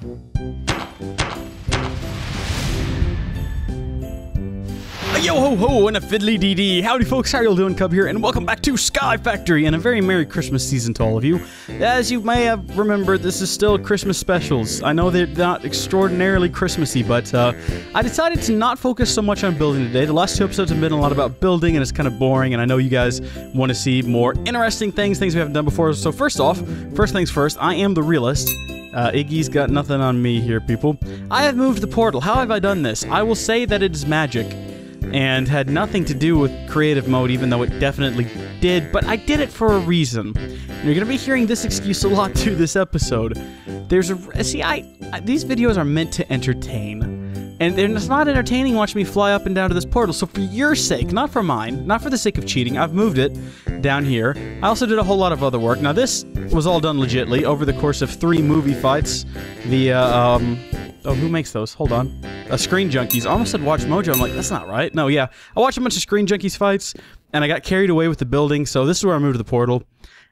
Yo ho ho and a fiddly dee dee. Howdy folks, how y'all doing? Cub here, and welcome back to Sky Factory, and a very Merry Christmas season to all of you. As you may have remembered, this is still Christmas specials. I know they're not extraordinarily Christmassy, but I decided to not focus so much on building today. The last two episodes have been a lot about building, and it's kind of boring, and I know you guys want to see more interesting things we haven't done before. So first things first, I am the realist. Iggy's got nothing on me here, people. I have moved the portal. How have I done this? I will say that it is magic, and had nothing to do with creative mode, even though it definitely did, but I did it for a reason. And you're gonna be hearing this excuse a lot through this episode. These videos are meant to entertain. And it's not entertaining watching me fly up and down to this portal, so for your sake, not for mine, not for the sake of cheating, I've moved it down here. I also did a whole lot of other work. Now this was all done legitly over the course of 3 movie fights. Oh, who makes those? Hold on. Screen Junkies. I almost said Watch Mojo. I'm like, that's not right. No, yeah. I watched a bunch of Screen Junkies fights, and I got carried away with the building, so this is where I moved to the portal.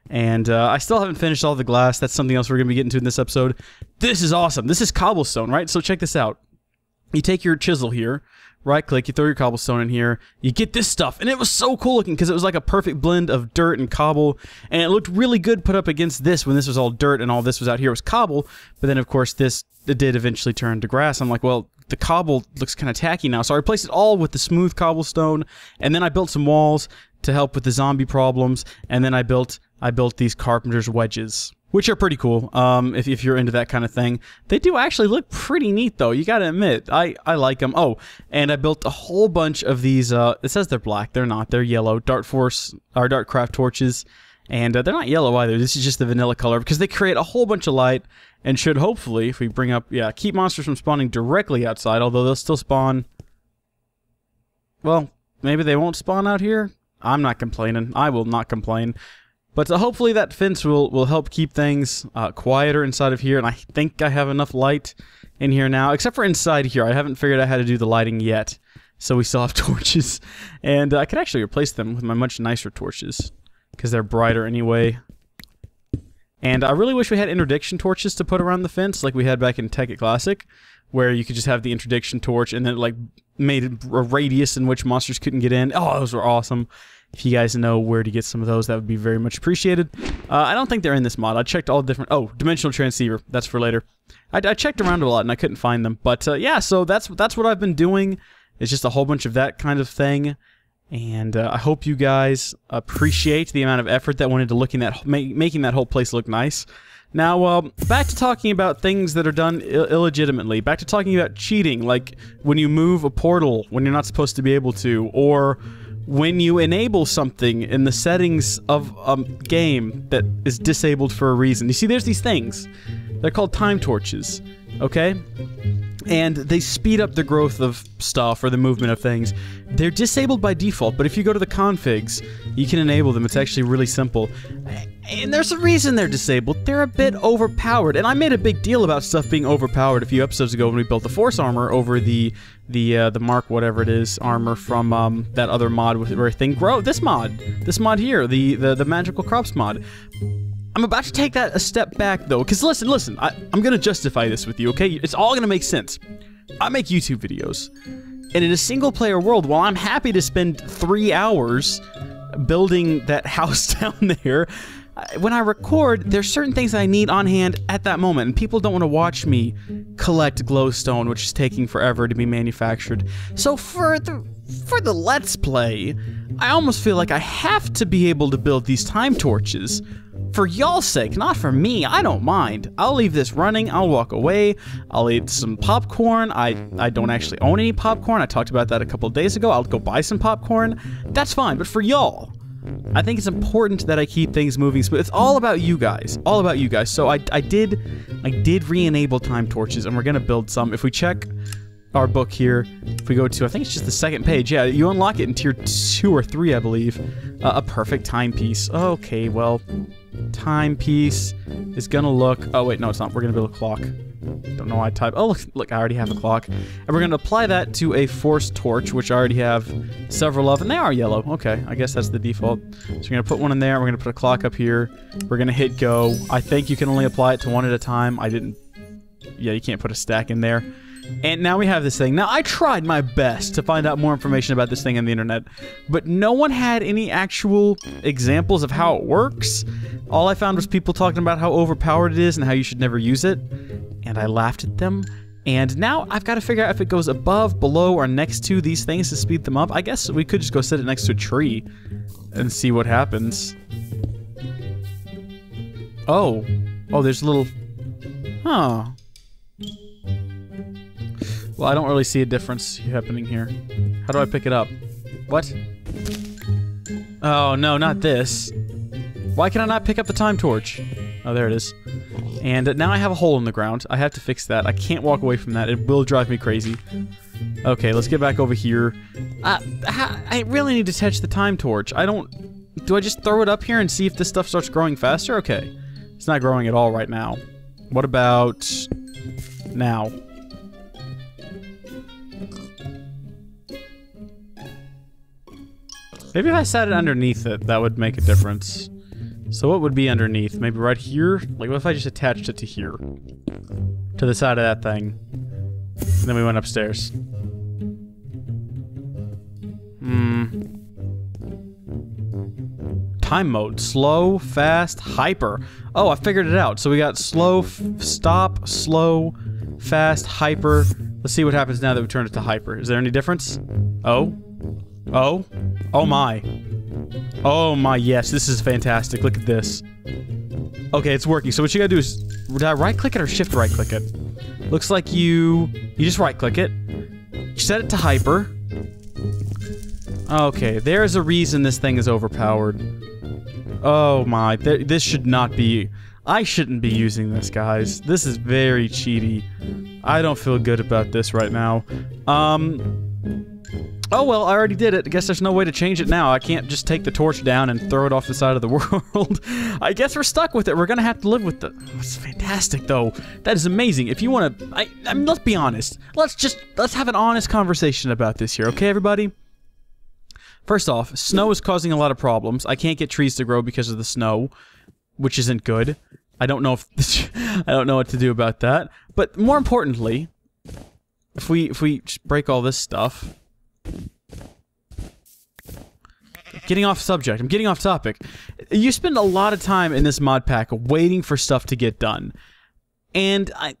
And I still haven't finished all the glass. That's something else we're going to be getting to in this episode. This is awesome. This is cobblestone, right? So check this out. You take your chisel here, right-click, you throw your cobblestone in here, you get this stuff, and it was so cool looking because it was like a perfect blend of dirt and cobble, and it looked really good put up against this when this was all dirt and all this was out here was cobble, but then of course it did eventually turn to grass. I'm like, well, the cobble looks kind of tacky now, so I replaced it all with the smooth cobblestone, and then I built some walls to help with the zombie problems, and then I built these carpenter's wedges, which are pretty cool, if you're into that kind of thing. They do actually look pretty neat, though, you gotta admit. I like them. Oh, and I built a whole bunch of these, it says they're black, they're not, they're yellow, Dartcraft torches, and they're not yellow either, this is just the vanilla color, because they create a whole bunch of light, and should hopefully, if we bring up, yeah, keep monsters from spawning directly outside, although they'll still spawn, well, maybe they won't spawn out here? I'm not complaining, I will not complain. But hopefully that fence will help keep things quieter inside of here, and I think I have enough light in here now, except for inside here. I haven't figured out how to do the lighting yet, so we still have torches. And I could actually replace them with my much nicer torches, because they're brighter anyway. And I really wish we had interdiction torches to put around the fence, like we had back in Tekkit Classic, where you could just have the interdiction torch, and then it, like, made a radius in which monsters couldn't get in. Oh, those were awesome. If you guys know where to get some of those, that would be very much appreciated. I don't think they're in this mod. I checked all the different... Oh, dimensional transceiver. That's for later. I checked around a lot and I couldn't find them. But yeah, so that's what I've been doing. It's just a whole bunch of that kind of thing. And I hope you guys appreciate the amount of effort that went into making that whole place look nice. Now, back to talking about things that are done illegitimately. Back to talking about cheating, like when you move a portal when you're not supposed to be able to, or when you enable something in the settings of a game that is disabled for a reason. You see, there's these things. They're called time torches, okay? And they speed up the growth of stuff or the movement of things. They're disabled by default, but if you go to the configs, you can enable them. It's actually really simple. And there's a reason they're disabled. They're a bit overpowered. And I made a big deal about stuff being overpowered a few episodes ago when we built the Force armor over the Mark whatever it is armor from that other mod where thing grow. This mod here, the Magical Crops mod. I'm about to take that a step back, though, because listen, I'm going to justify this with you, okay? It's all going to make sense. I make YouTube videos, and in a single-player world, while I'm happy to spend 3 hours building that house down there, when I record, there's certain things I need on hand at that moment, and people don't want to watch me collect glowstone, which is taking forever to be manufactured. So for the Let's Play, I almost feel like I have to be able to build these time torches. For y'all's sake, not for me. I don't mind. I'll leave this running. I'll walk away. I'll eat some popcorn. I don't actually own any popcorn. I talked about that a couple of days ago. I'll go buy some popcorn. That's fine. But for y'all, I think it's important that I keep things moving smooth. It's all about you guys. All about you guys. So I did re-enable time torches, and we're gonna build some. If we check our book here, if we go to, I think it's just the second page, yeah, you unlock it in tier 2 or 3, I believe. A perfect timepiece. Okay, well, timepiece is gonna look, oh wait, no it's not, we're gonna build a clock. Don't know why I type, oh look, I already have a clock. And we're gonna apply that to a force torch, which I already have several of, and they are yellow. Okay, I guess that's the default. So we're gonna put one in there, we're gonna put a clock up here, we're gonna hit go. I think you can only apply it to one at a time. I didn't Yeah, you can't put a stack in there. And now we have this thing. Now, I tried my best to find out more information about this thing on the internet, but no one had any actual examples of how it works. All I found was people talking about how overpowered it is and how you should never use it, and I laughed at them. And now I've got to figure out if it goes above, below, or next to these things to speed them up. I guess we could just go sit it next to a tree and see what happens. Oh. Oh, there's a little... Huh. Well, I don't really see a difference happening here. How do I pick it up? What? Oh, no, not this. Why can I not pick up the time torch? Oh, there it is. And now I have a hole in the ground. I have to fix that. I can't walk away from that. It will drive me crazy. Okay, let's get back over here. I really need to touch the time torch. I don't... Do I just throw it up here and see if this stuff starts growing faster? Okay. It's not growing at all right now. What about... now? Maybe if I set it underneath it, that would make a difference. So what would be underneath? Maybe right here? Like, what if I just attached it to here? To the side of that thing. And then we went upstairs. Time mode. Slow, fast, hyper. Oh, I figured it out. So we got slow, stop, slow, fast, hyper. Let's see what happens now that we turn it to hyper. Is there any difference? Oh? Oh? Oh my. Oh my, yes, this is fantastic. Look at this. Okay, it's working. So what you gotta do is, did I right-click it or shift-right-click it? Looks like you just right-click it. You set it to hyper. Okay, there's a reason this thing is overpowered. Oh my, this should not be... I shouldn't be using this, guys. This is very cheaty. I don't feel good about this right now. Oh well, I already did it. I guess there's no way to change it now. I can't just take the torch down and throw it off the side of the world. I guess we're stuck with it. We're gonna have to live with it. It's fantastic, though. That is amazing. If you want to... I mean, let's be honest. Let's have an honest conversation about this here, okay, everybody? First off, snow is causing a lot of problems. I can't get trees to grow because of the snow, which isn't good. I don't know if... I don't know what to do about that. But more importantly, if we just break all this stuff... Getting off subject. I'm getting off topic. You spend a lot of time in this mod pack waiting for stuff to get done. And I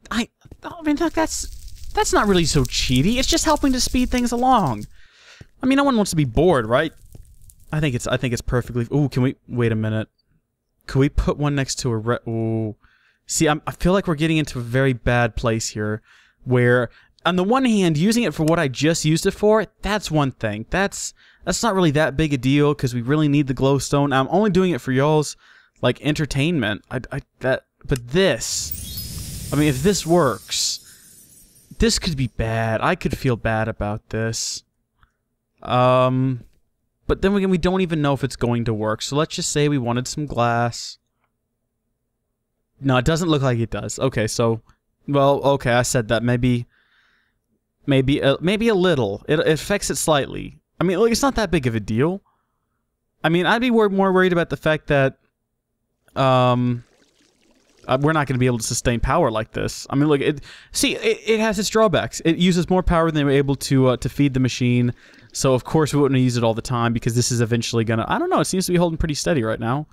mean, look, that's not really so cheaty. It's just helping to speed things along. I mean, no one wants to be bored, right? I think it's perfectly... Ooh, can we... Wait a minute. Could we put one next to a ooh. See, I feel like we're getting into a very bad place here. Where, on the one hand, using it for what I just used it for, that's one thing. That's not really that big a deal, because we really need the glowstone. I'm only doing it for y'all's, like, entertainment. But this... I mean, if this works... This could be bad. I could feel bad about this. But then again, we don't even know if it's going to work. So let's just say we wanted some glass. No, it doesn't look like it does. Okay, so... Well, okay, I said that. Maybe a little. It affects it slightly. I mean, look, it's not that big of a deal. I mean, I'd be more worried about the fact that... we're not going to be able to sustain power like this. I mean, look, it has its drawbacks. It uses more power than we're able to feed the machine. So, of course, we wouldn't use it all the time, because this is eventually gonna... I don't know, it seems to be holding pretty steady right now.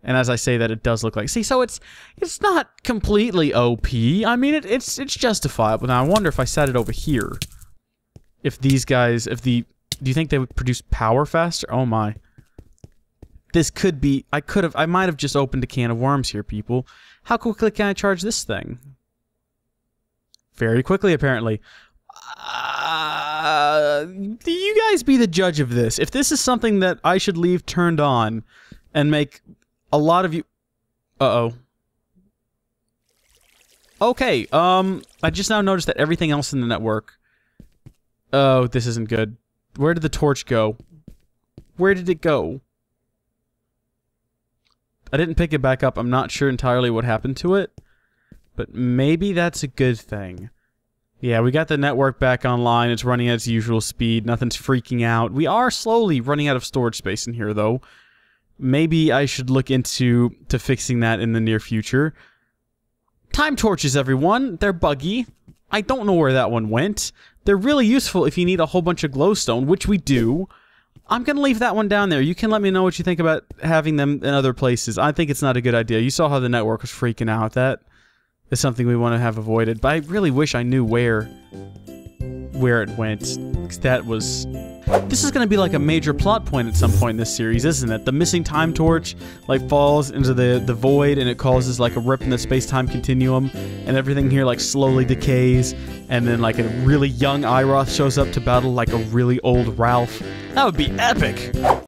And as I say that, it does look like... See, so it's not completely OP. I mean, it's justifiable. Now, I wonder if I set it over here. If these guys... Do you think they would produce power faster? Oh my. This could be... I might have just opened a can of worms here, people. How quickly can I charge this thing? Very quickly, apparently. You guys be the judge of this. If this is something that I should leave turned on and make a lot of you... Uh-oh. Okay, I just now noticed that everything else in the network... Oh, this isn't good. Where did the torch go? Where did it go? I didn't pick it back up. I'm not sure entirely what happened to it. But maybe that's a good thing. Yeah, we got the network back online. It's running at its usual speed. Nothing's freaking out. We are slowly running out of storage space in here, though. Maybe I should look into fixing that in the near future. Time torches, everyone. They're buggy. I don't know where that one went. They're really useful if you need a whole bunch of glowstone, which we do. I'm going to leave that one down there. You can let me know what you think about having them in other places. I think it's not a good idea. You saw how the network was freaking out. That is something we want to have avoided. But I really wish I knew where it went. 'Cause that was... This is going to be like a major plot point at some point in this series, isn't it? The missing time torch, like, falls into the void, and it causes, like, a rip in the space-time continuum, and everything here, like, slowly decays, and then, like, a really young Iroth shows up to battle, like, a really old Ralph. That would be epic!